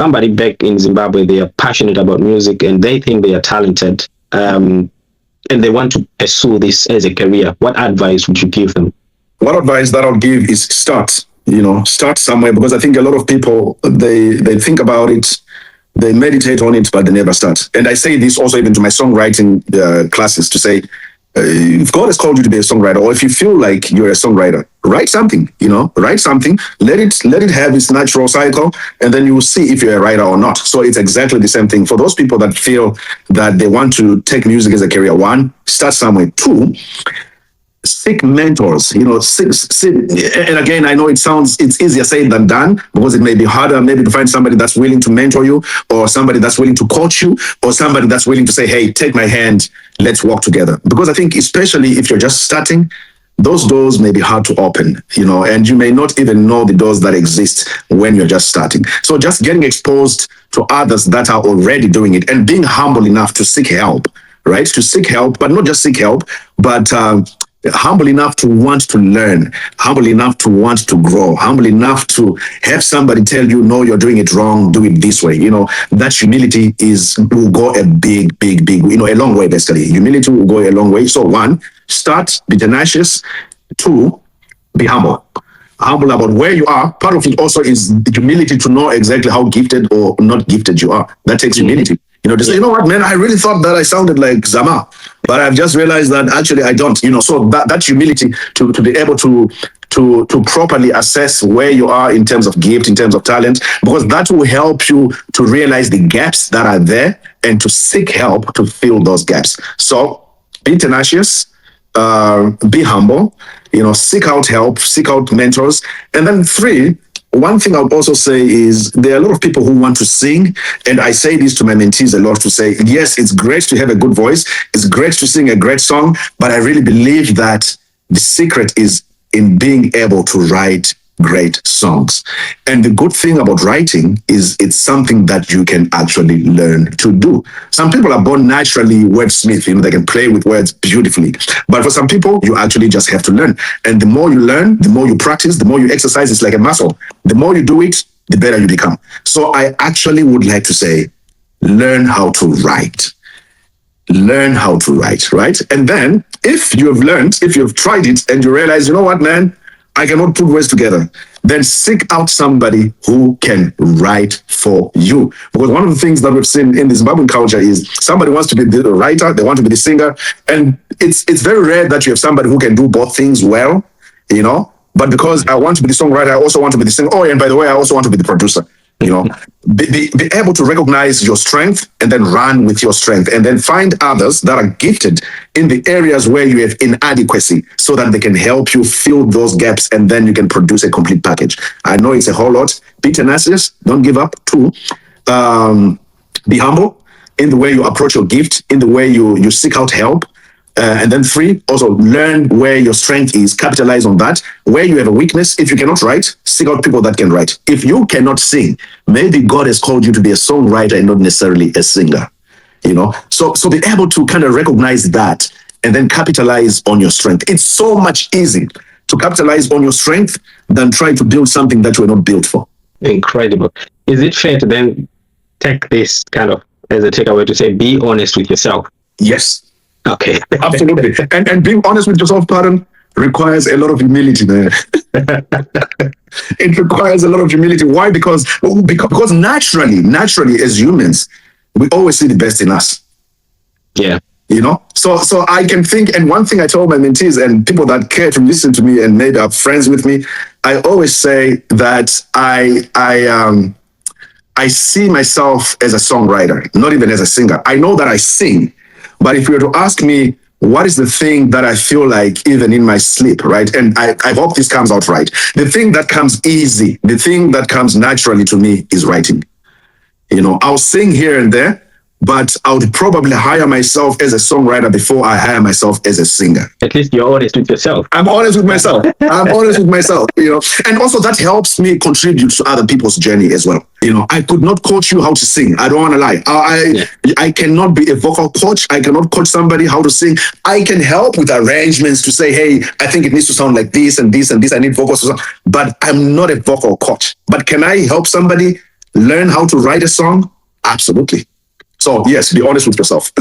somebody back in Zimbabwe, they are passionate about music and they think they are talented, and they want to pursue this as a career, what advice would you give them? What advice that I'll give is start. Start somewhere, because I think a lot of people, they think about it, they meditate on it, but they never start. And I say this also even to my songwriting classes, to say, if God has called you to be a songwriter, or if you feel like you're a songwriter, write something. Write something. Let it have its natural cycle, and then you will see if you're a writer or not. So it's exactly the same thing for those people that feel that they want to take music as a career. One, start somewhere. Two, seek mentors. And again, I know it's easier said than done, because it may be harder maybe to find somebody that's willing to mentor you, or somebody that's willing to coach you, or somebody that's willing to say, hey, take my hand, let's walk together. Because I think especially if you're just starting, those doors may be hard to open, and you may not even know the doors that exist when you're just starting. So just getting exposed to others that are already doing it, and being humble enough to seek help, right? To seek help, but not just seek help, but humble enough to want to learn, humble enough to want to grow, humble enough to have somebody tell you, no, you're doing it wrong, do it this way. That humility will go a big, a long way, basically. Humility will go a long way. So one, start, be tenacious. Two, be humble. Humble about where you are. Part of it also is the humility to know exactly how gifted or not gifted you are. That takes humility. To say, what, man, I really thought that I sounded like Zama, but I've just realized that actually I don't. So that humility to be able to properly assess where you are in terms of gift, in terms of talent, because that will help you to realize the gaps that are there and to seek help to fill those gaps. So be tenacious, be humble, seek out help, seek out mentors. And then three, one thing I would also say is there are a lot of people who want to sing, and I say this to my mentees a lot, to say, yes, it's great to have a good voice, it's great to sing a great song, but I really believe that the secret is in being able to write great songs. And the good thing about writing is it's something that you can actually learn to do. Some people are born naturally wordsmith, they can play with words beautifully. But for some people, you actually just have to learn. And the more you learn, the more you practice, the more you exercise, it's like a muscle. The more you do it, the better you become. So I actually would like to say, learn how to write. Learn how to write, right? And then if you've tried it and you realize, you know what, man, I cannot put words together, then seek out somebody who can write for you. Because one of the things that we've seen in the Zimbabwean culture is somebody wants to be the writer, they want to be the singer, and it's very rare that you have somebody who can do both things well, but because I want to be the songwriter, I also want to be the singer. Oh, and by the way, I also want to be the producer. Be able to recognize your strength and then run with your strength, and then find others that are gifted in the areas where you have inadequacy, so that they can help you fill those gaps, and then you can produce a complete package. I know it's a whole lot. Be tenacious, don't give up. Two, be humble in the way you approach your gift, in the way you seek out help. And then three, also learn where your strength is, capitalize on that. Where you have a weakness, if you cannot write, seek out people that can write. If you cannot sing, maybe God has called you to be a songwriter and not necessarily a singer. So be able to kind of recognize that and then capitalize on your strength. It's so much easier to capitalize on your strength than try to build something that you were not built for. Incredible. Is it fair to then take this kind of as a takeaway to say, be honest with yourself? Yes. Okay. Absolutely. And being honest with yourself, pardon, requires a lot of humility, man. It requires a lot of humility. Why? Because naturally as humans, we always see the best in us. Yeah. So I can think, and one thing I told my mentees and people that care to listen to me and maybe are friends with me, I always say that I see myself as a songwriter, not even as a singer. I know that I sing. But if you were to ask me, what is the thing that I feel like even in my sleep, right? And I hope this comes out right. The thing that comes easy, the thing that comes naturally to me is writing. I'll sing here and there, but I would probably hire myself as a songwriter before I hire myself as a singer. At least you're honest with yourself. I'm honest with myself. And also that helps me contribute to other people's journey as well. I could not coach you how to sing. I don't want to lie. I cannot be a vocal coach. I cannot coach somebody how to sing. I can help with arrangements to say, hey, I think it needs to sound like this and this and this. I need vocals to sound. But I'm not a vocal coach. But can I help somebody learn how to write a song? Absolutely. So yes, be honest with yourself.